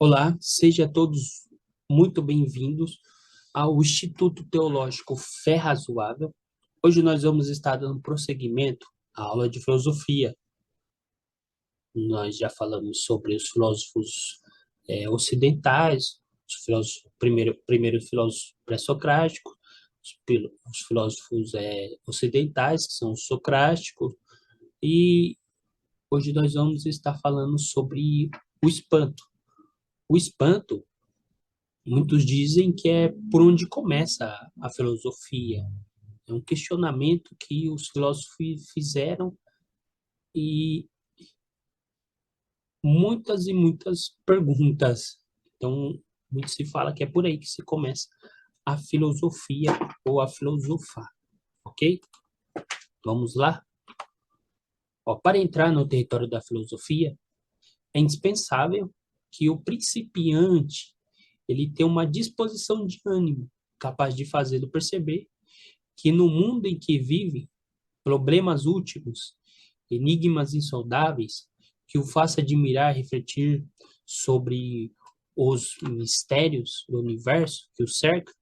Olá, sejam todos muito bem-vindos ao Instituto Teológico Fé Razoável. Hoje nós vamos estar dando prosseguimento à aula de filosofia. Nós já falamos sobre os filósofos ocidentais, primeiros filósofos pré-socráticos, os filósofos ocidentais, que são os socráticos, e hoje nós vamos estar falando sobre o espanto. O espanto, muitos dizem que é por onde começa a filosofia. É um questionamento que os filósofos fizeram e muitas e muitas perguntas. Então, muito se fala que é por aí que se começa a filosofia ou a filosofar, ok? Vamos lá? Ó, para entrar no território da filosofia, é indispensável que o principiante ele tenha uma disposição de ânimo capaz de fazê-lo perceber que no mundo em que vive, problemas últimos, enigmas insondáveis, que o faça admirar e refletir sobre os mistérios do universo que o cerca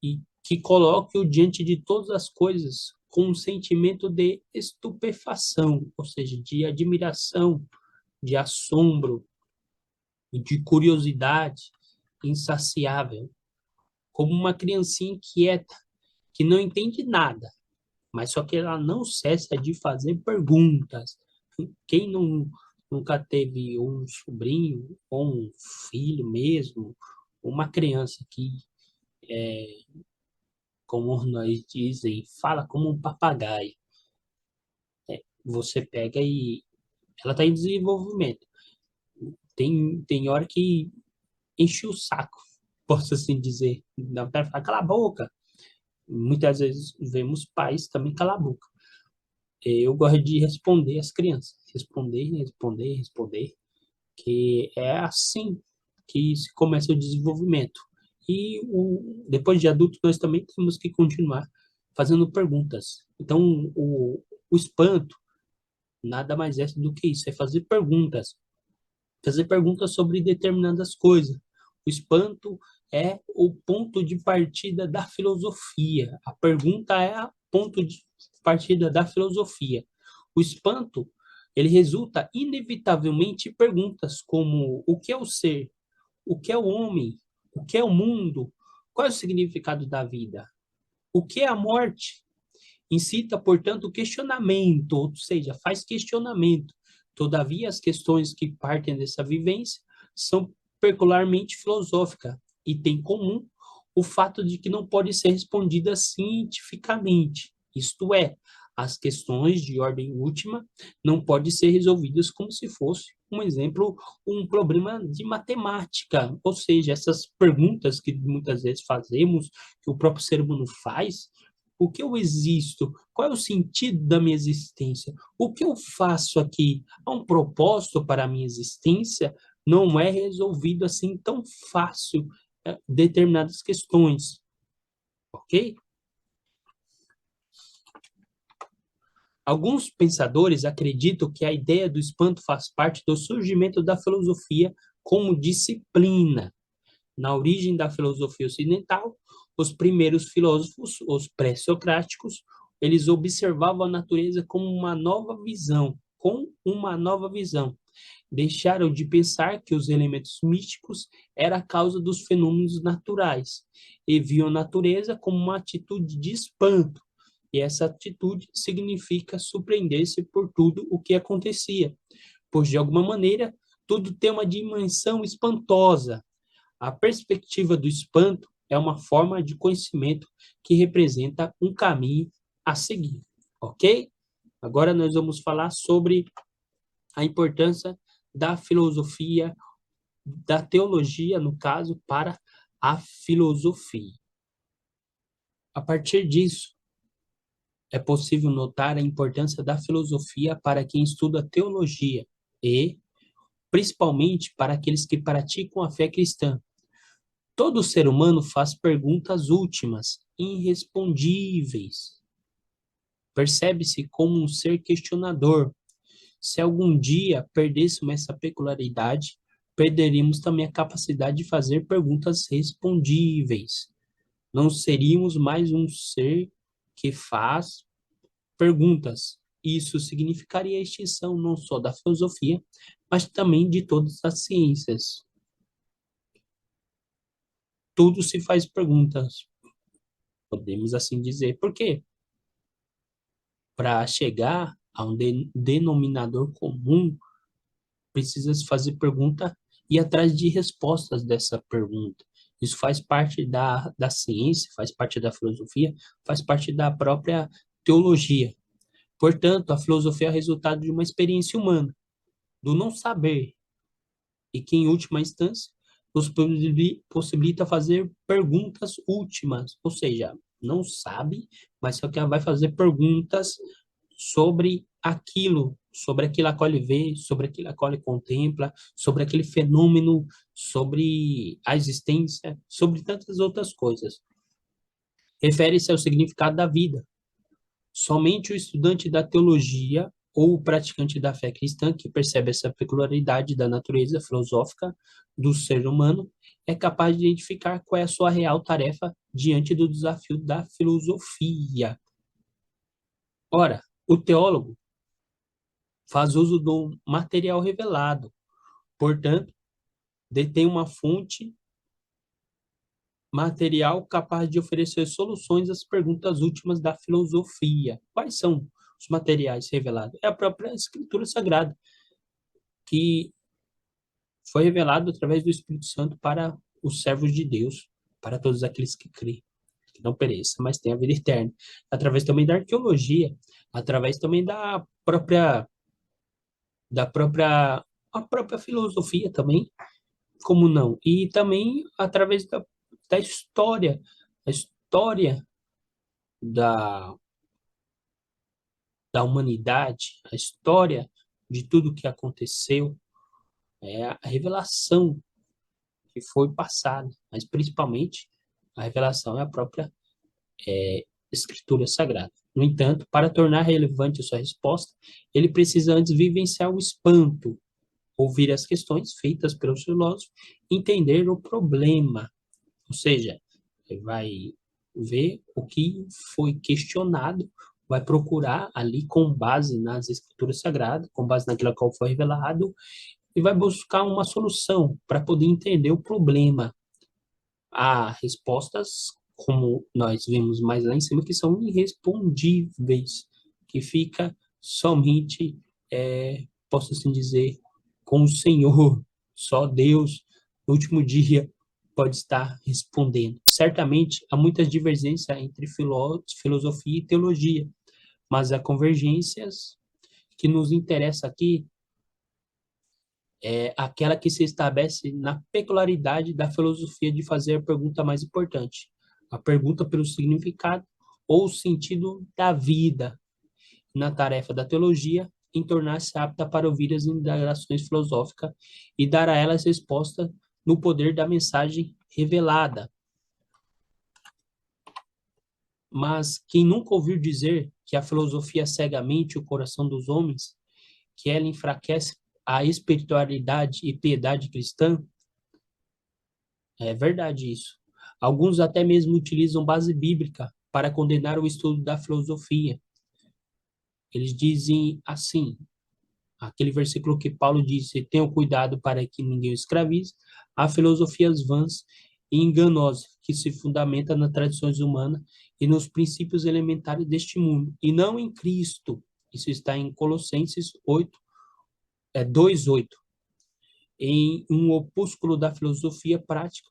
e que coloque-o diante de todas as coisas com um sentimento de estupefação, ou seja, de admiração, de assombro e de curiosidade insaciável, como uma criancinha inquieta que não entende nada, mas só que ela não cessa de fazer perguntas. Quem nunca teve um sobrinho ou um filho mesmo, uma criança que, como nós dizem, fala como um papagaio. Você pega e ela está em desenvolvimento. Tem hora que enche o saco, posso assim dizer. Dá para falar, cala a boca. Muitas vezes vemos pais também calar a boca. Eu gosto de responder às crianças. Responder, responder, responder. Que é assim que se começa o desenvolvimento. Depois de adulto, nós também temos que continuar fazendo perguntas. Então, o espanto nada mais é do que isso, é fazer perguntas. Fazer perguntas sobre determinadas coisas. O espanto é o ponto de partida da filosofia. A pergunta é o ponto de partida da filosofia. O espanto, ele resulta inevitavelmente em perguntas como o que é o ser, o que é o homem, o que é o mundo, qual é o significado da vida, o que é a morte. Incita, portanto, o questionamento, ou seja, faz questionamento. Todavia, as questões que partem dessa vivência são peculiarmente filosóficas e têm em comum o fato de que não podem ser respondidas cientificamente. Isto é, as questões de ordem última não podem ser resolvidas como se fosse, um exemplo, um problema de matemática. Ou seja, essas perguntas que muitas vezes fazemos, que o próprio ser humano faz, o que eu existo? Qual é o sentido da minha existência? O que eu faço aqui? Há um propósito para a minha existência? Não é resolvido assim tão fácil determinadas questões, ok? Alguns pensadores acreditam que a ideia do espanto faz parte do surgimento da filosofia como disciplina. Na origem da filosofia ocidental, os primeiros filósofos, os pré-socráticos, eles observavam a natureza como uma nova visão, com uma nova visão. Deixaram de pensar que os elementos místicos eram a causa dos fenômenos naturais e viam a natureza como uma atitude de espanto. E essa atitude significa surpreender-se por tudo o que acontecia, pois de alguma maneira tudo tem uma dimensão espantosa. A perspectiva do espanto é uma forma de conhecimento que representa um caminho a seguir, ok? Agora nós vamos falar sobre a importância da filosofia, da teologia, no caso, para a filosofia. A partir disso, é possível notar a importância da filosofia para quem estuda teologia e, principalmente, para aqueles que praticam a fé cristã. Todo ser humano faz perguntas últimas, irrespondíveis. Percebe-se como um ser questionador. Se algum dia perdêssemos essa peculiaridade, perderíamos também a capacidade de fazer perguntas respondíveis. Não seríamos mais um ser que faz perguntas. Isso significaria a extinção não só da filosofia, mas também de todas as ciências. Tudo se faz perguntas, podemos assim dizer. Por quê? Para chegar a um denominador comum, precisa se fazer pergunta e ir atrás de respostas dessa pergunta. Isso faz parte da ciência, faz parte da filosofia, faz parte da própria teologia. Portanto, a filosofia é o resultado de uma experiência humana, do não saber, e que, em última instância, nos possibilita fazer perguntas últimas, ou seja, não sabe, mas só que ela vai fazer perguntas sobre aquilo a qual ele vê, sobre aquilo a qual ele contempla, sobre aquele fenômeno, sobre a existência, sobre tantas outras coisas. Refere-se ao significado da vida. Somente o estudante da teologia ou o praticante da fé cristã que percebe essa peculiaridade da natureza filosófica do ser humano é capaz de identificar qual é a sua real tarefa diante do desafio da filosofia. Ora, o teólogo faz uso do material revelado, portanto, detém uma fonte material capaz de oferecer soluções às perguntas últimas da filosofia. Quais são os materiais revelados? É a própria Escritura Sagrada, que foi revelado através do Espírito Santo para os servos de Deus, para todos aqueles que creem, que não pereçam, mas tenham a vida eterna. Através também da arqueologia, através também a própria filosofia também, como não? E também através da história, a história da, da humanidade, a história de tudo que aconteceu, é a revelação que foi passada, mas principalmente a revelação é a própria Escritura Sagrada. No entanto, para tornar relevante a sua resposta, ele precisa antes vivenciar o espanto, ouvir as questões feitas pelos filósofos, entender o problema, ou seja, ele vai ver o que foi questionado, vai procurar ali com base nas escrituras sagradas, com base naquilo que foi revelado, e vai buscar uma solução para poder entender o problema. Há respostas, como nós vimos mais lá em cima, que são irrespondíveis, que fica somente, posso assim dizer, com o Senhor, só Deus, no último dia, pode estar respondendo. Certamente há muitas divergências entre filosofia e teologia, mas há convergências que nos interessa aqui é aquela que se estabelece na peculiaridade da filosofia de fazer a pergunta mais importante, a pergunta pelo significado ou sentido da vida, na tarefa da teologia, em tornar-se apta para ouvir as indagações filosóficas e dar a elas resposta no poder da mensagem revelada. Mas quem nunca ouviu dizer que a filosofia cega a mente e o coração dos homens, que ela enfraquece a espiritualidade e piedade cristã, é verdade isso. Alguns até mesmo utilizam base bíblica para condenar o estudo da filosofia. Eles dizem assim, aquele versículo que Paulo disse: tenham cuidado para que ninguém o escravize, há filosofias vãs e enganosas que se fundamentam nas tradições humanas e nos princípios elementares deste mundo, e não em Cristo. Isso está em Colossenses 2:8. Em um opúsculo da filosofia prática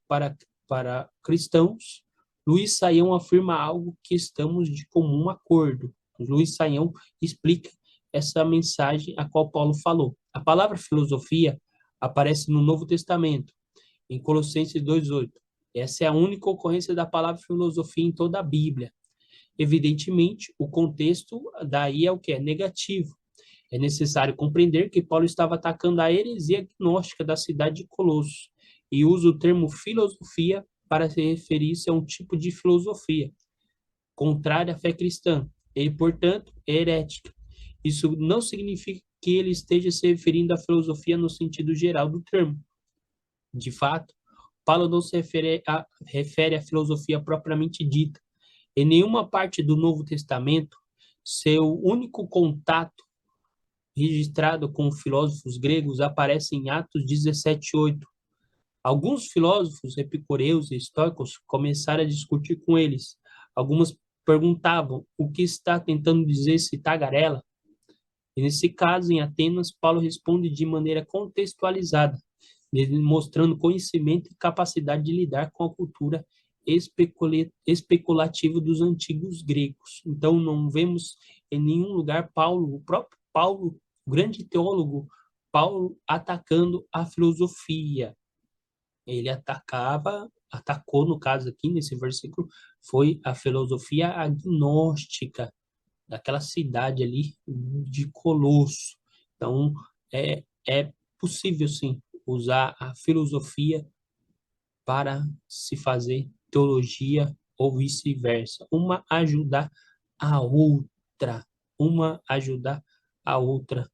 para cristãos, Luiz Saião afirma algo que estamos de comum acordo. Luiz Saião explica essa mensagem a qual Paulo falou. A palavra filosofia aparece no Novo Testamento, em Colossenses 2:8. Essa é a única ocorrência da palavra filosofia em toda a Bíblia. Evidentemente, o contexto daí é o que é negativo. É necessário compreender que Paulo estava atacando a heresia gnóstica da cidade de Colossos e usa o termo filosofia para se referir-se a um tipo de filosofia contrária à fé cristã e, portanto, herética. Isso não significa que ele esteja se referindo à filosofia no sentido geral do termo, De fato, Paulo não se refere à filosofia propriamente dita. Em nenhuma parte do Novo Testamento, seu único contato registrado com filósofos gregos aparece em Atos 17:8. Alguns filósofos epicureus e estoicos começaram a discutir com eles. Algumas perguntavam o que está tentando dizer esse tagarela. E nesse caso, em Atenas, Paulo responde de maneira contextualizada, mostrando conhecimento e capacidade de lidar com a cultura especulativa dos antigos gregos. Então, não vemos em nenhum lugar Paulo, o próprio Paulo, o grande teólogo, Paulo atacando a filosofia. Ele atacou, no caso aqui, nesse versículo, foi a filosofia agnóstica daquela cidade ali de Colosso. Então, é possível, sim, usar a filosofia para se fazer teologia ou vice-versa. Uma ajudar a outra, uma ajudar a outra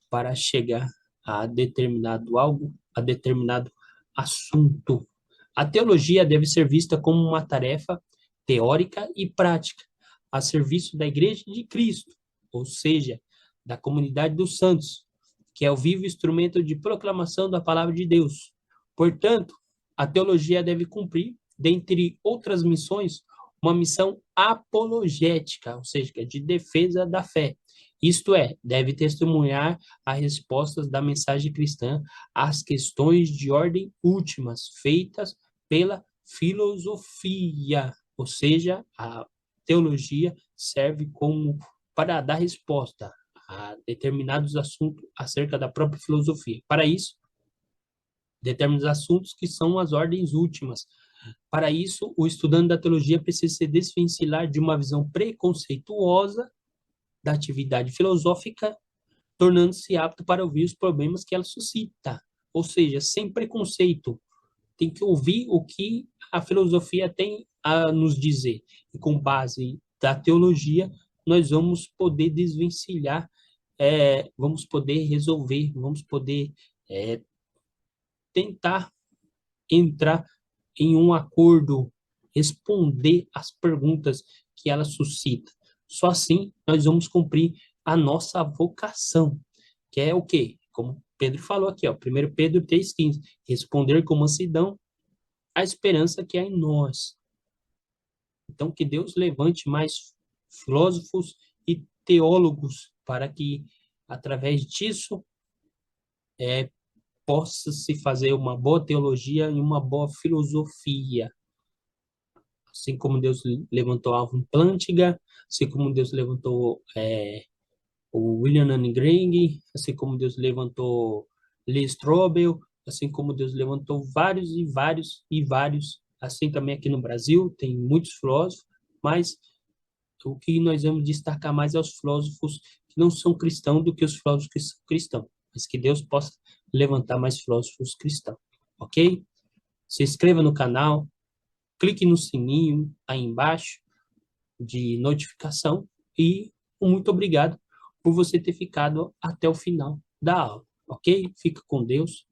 para chegar a determinado algo, a determinado assunto. A teologia deve ser vista como uma tarefa teórica e prática a serviço da Igreja de Cristo, ou seja, da comunidade dos santos, que é o vivo instrumento de proclamação da palavra de Deus. Portanto, a teologia deve cumprir, dentre outras missões, uma missão apologética, ou seja, de defesa da fé. Isto é, deve testemunhar as respostas da mensagem cristã às questões de ordem últimas feitas pela filosofia, ou seja, a teologia serve como para dar resposta a determinados assuntos acerca da própria filosofia. Para isso, determinados assuntos que são as ordens últimas. Para isso, o estudante da teologia precisa se desvencilhar de uma visão preconceituosa da atividade filosófica, tornando-se apto para ouvir os problemas que ela suscita. Ou seja, sem preconceito. Tem que ouvir o que a filosofia tem a nos dizer. E com base da teologia, nós vamos poder desvencilhar, vamos poder resolver, vamos poder tentar entrar em um acordo, responder às perguntas que ela suscita. Só assim nós vamos cumprir a nossa vocação, que é o quê? Como Pedro falou aqui, ó, 1 Pedro 3,15, responder com mansidão a esperança que há em nós. Então, que Deus levante mais filósofos e teólogos para que, através disso, possa se fazer uma boa teologia e uma boa filosofia. Assim como Deus levantou Alvin Plantinga, assim como Deus levantou o William Lane Craig, assim como Deus levantou Lee Strobel, assim como Deus levantou vários e vários e vários, assim também aqui no Brasil, tem muitos filósofos, mas o que nós vamos destacar mais é os filósofos que não são cristãos do que os filósofos que são cristãos, mas que Deus possa levantar mais filósofos cristãos, ok? Se inscreva no canal, clique no sininho aí embaixo de notificação e muito obrigado por você ter ficado até o final da aula, ok? Fica com Deus.